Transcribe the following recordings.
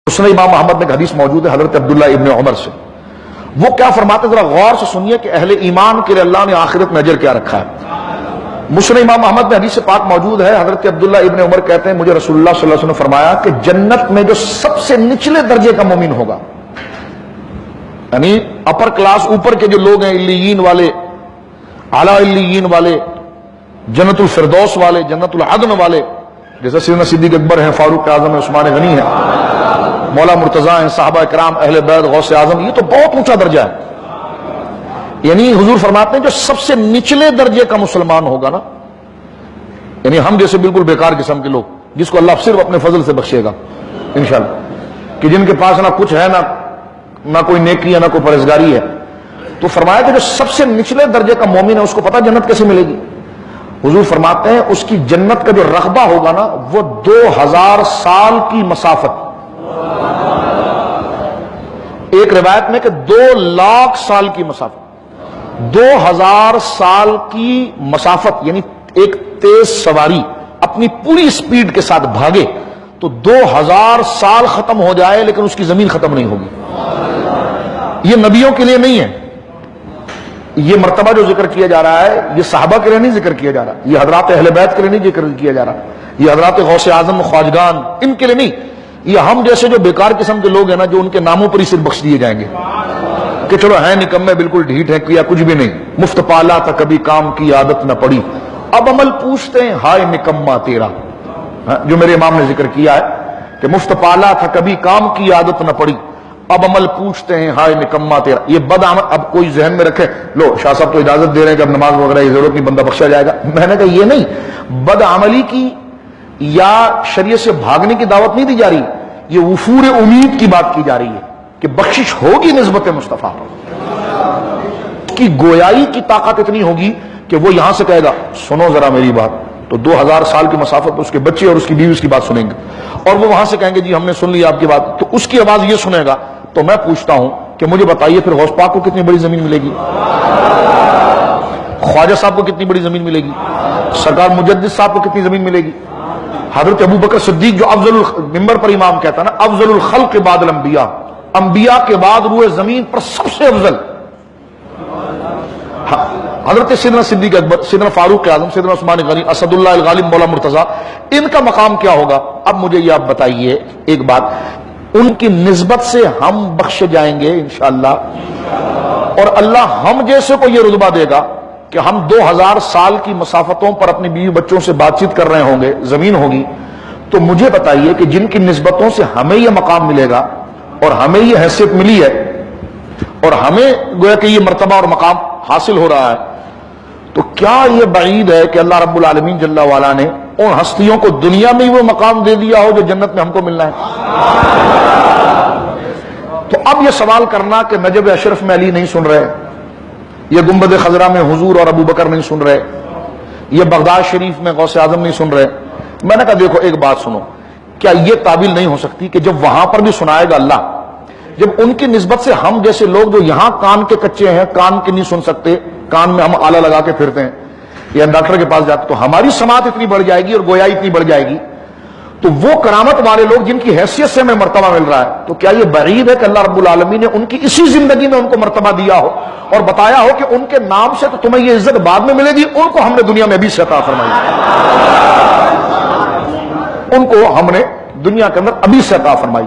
مسند امام محمد میں ایک حدیث موجود ہے حضرت عبداللہ ابن عمر سے. وہ کیا فرماتے ہیں ذرا غور سے سنیے کہ اہل ایمان کے لیے اللہ نے آخرت میں اجر کیا رکھا ہے. مسند امام محمد میں حدیث پاک موجود ہے. حضرت عبداللہ ابن عمر کہتے ہیں مجھے رسول اللہ صلی اللہ علیہ وسلم نے فرمایا کہ جنت میں جو سب سے نچلے درجے کا مومن ہوگا، یعنی اپر کلاس اوپر کے جو لوگ ہیں، علیین والے، اعلیٰ علیین والے، جنت الفردوس والے، جنت العدن والے، جیسے سیدنا صدیق اکبر ہیں، فاروق اعظم ہیں، عثمان غنی ہیں، مولا مرتضیٰ ہیں، صحابہ کرام، اہل بیت، غوث اعظم، یہ تو بہت اونچا درجہ ہے. یعنی حضور فرماتے ہیں جو سب سے نچلے درجے کا مسلمان ہوگا نا، یعنی ہم جیسے بالکل بیکار قسم کے لوگ، جس کو اللہ صرف اپنے فضل سے بخشے گا انشاءاللہ، کہ جن کے پاس نہ کچھ ہے، نہ کوئی نیکی ہے، نہ کوئی پرہیزگاری ہے، تو فرمایا کہ جو سب سے نچلے درجے کا مومن ہے اس کو پتہ جنت کیسے ملے گی. حضور فرماتے ہیں اس کی جنت کا جو رقبہ ہوگا نا وہ 2000 سال کی مسافت، ایک روایت میں کہ 2 لاکھ سال کی مسافت، 2000 سال کی مسافت، یعنی ایک تیز سواری اپنی پوری سپیڈ کے ساتھ بھاگے تو 2000 سال ختم ہو جائے لیکن اس کی زمین ختم نہیں ہوگی. یہ نبیوں کے لیے نہیں ہے، یہ مرتبہ جو ذکر کیا جا رہا ہے یہ صحابہ کے لیے نہیں ذکر کیا جا رہا، یہ حضرات اہل بیت کے لیے نہیں ذکر کیا جا رہا، یہ حضرات غوث اعظم، خواجگان، ان کے لیے نہیں، یہ ہم جیسے جو بیکار قسم کے لوگ ہیں نا، جو ان کے ناموں پر ہی صرف بخش دیے جائیں گے کہ چلو ہیں نکمے، بالکل ڈھیٹ ہے، کیا کچھ بھی نہیں، مفت پالا تھا کبھی کام کی عادت نہ پڑی، اب عمل پوچھتے ہیں ہائے نکما تیرا، جو میرے امام نے ذکر کیا ہے کہ مفت پالا تھا کبھی کام کی عادت نہ پڑی، اب عمل پوچھتے ہیں ہائے نکما تیرا. یہ بد عمل اب کوئی ذہن میں رکھے، لو شاہ صاحب تو اجازت دے رہے ہیں کہ اب نماز وغیرہ کی ضرورت نہیں، بندہ بخشا جائے گا. میں نے کہا یہ نہیں، بد عملی کی یا شریعت سے بھاگنے کی دعوت نہیں دی جا رہی، یہ وفور امید کی بات کی جا رہی ہے کہ بخشش ہوگی نسبت مصطفیٰ کی. گویائی کی طاقت اتنی ہوگی کہ وہ یہاں سے کہے گا سنو ذرا میری بات، تو 2000 سال کی مسافت اس کے بچے اور اس کی بیوی اس کی بات سنیں گے، اور وہ وہاں سے کہیں گے جی ہم نے سن لی آپ کی بات، تو اس کی آواز یہ سنے گا. تو میں پوچھتا ہوں کہ مجھے بتائیے پھر غوث پاک کو کتنی بڑی زمین ملے گی، خواجہ صاحب کو کتنی بڑی زمین ملے گی، سرکار مجدد صاحب کو کتنی زمین ملے گی، حضرت ابو بکر صدیق جو افضل ممبر پر امام کہتا نا افضل الخلق بعد الانبیاء، انبیاء کے بعد روئے زمین پر سب سے افضل، حضرت سیدنا صدیق اکبر، سیدنا فاروق اعظم، سیدنا عثمان غنی، اسد اللہ الغالب، مولا مرتضیٰ، ان کا مقام کیا ہوگا. اب مجھے یہ آپ بتائیے ایک بات، ان کی نسبت سے ہم بخشے جائیں گے انشاءاللہ، اور اللہ ہم جیسے کو یہ رتبہ دے گا کہ ہم 2000 سال کی مسافتوں پر اپنی بیوی بچوں سے بات چیت کر رہے ہوں گے، زمین ہوگی. تو مجھے بتائیے کہ جن کی نسبتوں سے ہمیں یہ مقام ملے گا اور ہمیں یہ حیثیت ملی ہے اور ہمیں گویا کہ یہ مرتبہ اور مقام حاصل ہو رہا ہے، تو کیا یہ بعید ہے کہ اللہ رب العالمین جل وعلا نے ان ہستیوں کو دنیا میں ہی وہ مقام دے دیا ہو جو جنت میں ہم کو ملنا ہے. تو اب یہ سوال کرنا کہ نجب اشرف میں علی نہیں سن رہے، یہ گنبد خضرا میں حضور اور ابو بکر نہیں سن رہے، یہ بغداد شریف میں غوث اعظم نہیں سن رہے. میں نے کہا دیکھو ایک بات سنو، کیا یہ تعبیل نہیں ہو سکتی کہ جب وہاں پر بھی سنائے گا اللہ، جب ان کی نسبت سے ہم جیسے لوگ جو یہاں کان کے کچے ہیں، کان کے نہیں سن سکتے، کان میں ہم آلہ لگا کے پھرتے ہیں یا ڈاکٹر کے پاس جاتے، تو ہماری سماعت اتنی بڑھ جائے گی اور گویائی اتنی بڑھ جائے گی، تو وہ کرامت والے لوگ جن کی حیثیت سے ہمیں مرتبہ مل رہا ہے، تو کیا یہ بعید ہے کہ اللہ رب العالمین نے ان کی اسی زندگی میں ان کو مرتبہ دیا ہو اور بتایا ہو کہ ان کے نام سے تو تمہیں یہ عزت بعد میں ملے گی، ان کو ہم نے دنیا میں ابھی سے عطا فرمائی، ان کو ہم نے دنیا کے اندر ابھی سے عطا فرمائی.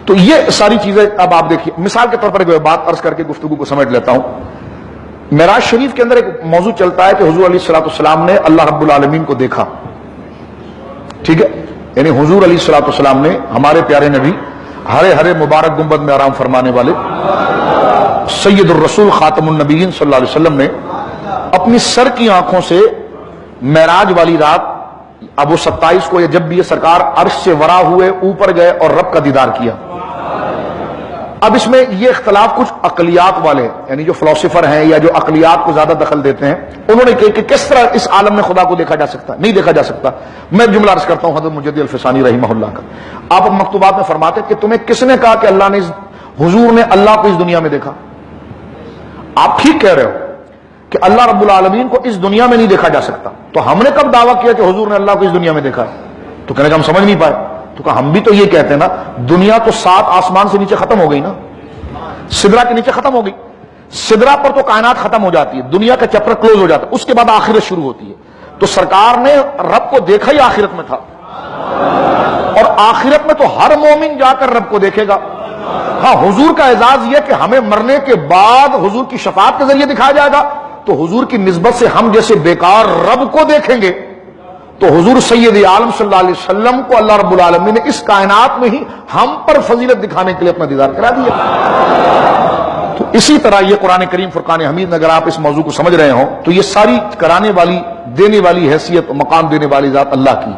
تو یہ ساری چیزیں اب آپ دیکھیے، مثال کے طور پر ایک بات عرض کر کے گفتگو کو سمیٹ لیتا ہوں. معراج شریف کے اندر ایک موضوع چلتا ہے کہ حضور علیہ السلام نے اللہ رب العالمین کو دیکھا، ٹھیک ہے، یعنی حضور علیہ السلام نے، ہمارے پیارے نبی، ہرے ہرے مبارک گنبد میں آرام فرمانے والے سید الرسول خاتم النبیین صلی اللہ علیہ وسلم نے اپنی سر کی آنکھوں سے معراج والی رات اب وہ 27 کو یا جب بھی یہ سرکار عرش سے ورا ہوئے اوپر گئے اور رب کا دیدار کیا. اب اس میں یہ اختلاف کچھ عقلیات والے ہیں، یعنی جو فلسفر ہیں یا جو عقلیات کو زیادہ دخل دیتے ہیں، انہوں نے کہا کہ کس طرح اس عالم میں خدا کو دیکھا جا سکتا، نہیں دیکھا جا سکتا. میں جملہ عرض کرتا ہوں حضرت مجدد الفسانی رحمہ اللہ کا. آپ مکتوبات میں فرماتے کہ تمہیں کس نے کہا کہ اللہ نے حضور نے اللہ کو اس دنیا میں دیکھا؟ آپ ٹھیک کہہ رہے ہو کہ اللہ رب العالمین کو اس دنیا میں نہیں دیکھا جا سکتا، تو ہم نے کب دعویٰ کیا کہ حضور نے اللہ کو اس دنیا میں دیکھا ہے؟ تو کہنے کا ہم سمجھ نہیں پائے. تو کہا ہم بھی تو یہ کہتے ہیں نا، دنیا تو 7 آسمان سے نیچے ختم ہو گئی نا، سدرا کے نیچے ختم ہو گئی، سدرا پر تو کائنات ختم ہو جاتی ہے، دنیا کا چیپٹر کلوز ہو جاتا ہے، اس کے بعد آخرت شروع ہوتی ہے۔ تو سرکار نے رب کو دیکھا ہی آخرت میں تھا، اور آخرت میں تو ہر مومن جا کر رب کو دیکھے گا۔ ہاں حضور کا اعزاز یہ کہ ہمیں مرنے کے بعد حضور کی شفاعت کے ذریعے دکھایا جائے گا، تو حضور کی نسبت سے ہم جیسے بیکار رب کو دیکھیں گے، تو حضور سید عالم صلی اللہ علیہ وسلم کو اللہ رب العالمین نے اس کائنات میں ہی ہم پر فضیلت دکھانے کے لیے اپنا دیدار کرا دیا۔ تو اسی طرح یہ قرآن کریم فرقان حمید میں اگر آپ اس موضوع کو سمجھ رہے ہوں تو یہ ساری کرانے والی، دینے والی حیثیت، مقام دینے والی ذات اللہ کی۔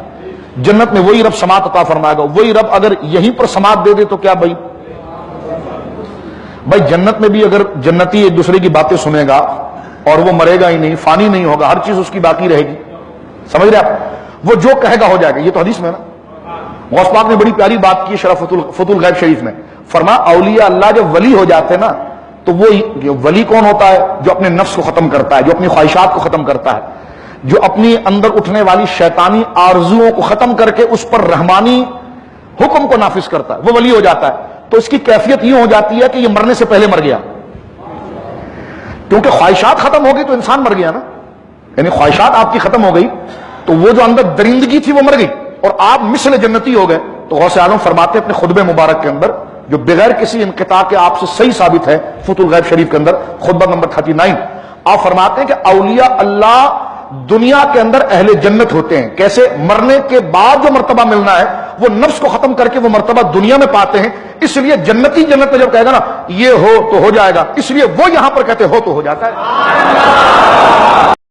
جنت میں وہی رب سماعت عطا فرمائے گا، وہی رب اگر یہیں پر سماعت دے دے تو کیا بھائی جنت میں بھی اگر جنتی ایک دوسرے کی باتیں سنے گا اور وہ مرے گا ہی نہیں، فانی نہیں ہوگا، ہر چیز اس کی باقی رہے گی، سمجھ رہے آپ؟ وہ جو کہے گا ہو جائے گا، یہ تو حدیث میں ہے نا۔ غوث پاک نے بڑی پیاری بات کی شرح فتح الغیب شریف میں، فرمایا اولیاء اللہ جب ولی ہو جاتے ہیں نا تو وہ ولی کون ہوتا ہے؟ جو اپنے نفس کو ختم کرتا ہے، جو اپنی خواہشات کو ختم کرتا ہے، جو اپنی اندر اٹھنے والی شیطانی آرزوؤں کو ختم کر کے اس پر رحمانی حکم کو نافذ کرتا ہے، وہ ولی ہو جاتا ہے۔ تو اس کی کیفیت یہ ہو جاتی ہے کہ یہ مرنے سے پہلے مر گیا، کیونکہ خواہشات ختم ہو گئی تو انسان مر گیا نا، یعنی خواہشات آپ کی ختم ہو گئی تو وہ جو اندر درندگی تھی وہ مر گئی اور آپ مثل جنتی ہو گئے۔ تو غوث اعظم فرماتے ہیں اپنے خطبہ مبارک کے اندر، جو بغیر کسی انقطاع کے آپ سے صحیح ثابت ہے، فتح الغیب شریف کے اندر خطبہ نمبر 39، آپ فرماتے ہیں کہ اولیاء اللہ دنیا کے اندر اہل جنت ہوتے ہیں، کیسے؟ مرنے کے بعد جو مرتبہ ملنا ہے وہ نفس کو ختم کر کے وہ مرتبہ دنیا میں پاتے ہیں، اس لیے جنتی جنت میں جب کہے گا نا یہ ہو تو ہو جائے گا، اس لیے وہ یہاں پر کہتے ہو تو ہو جاتا ہے۔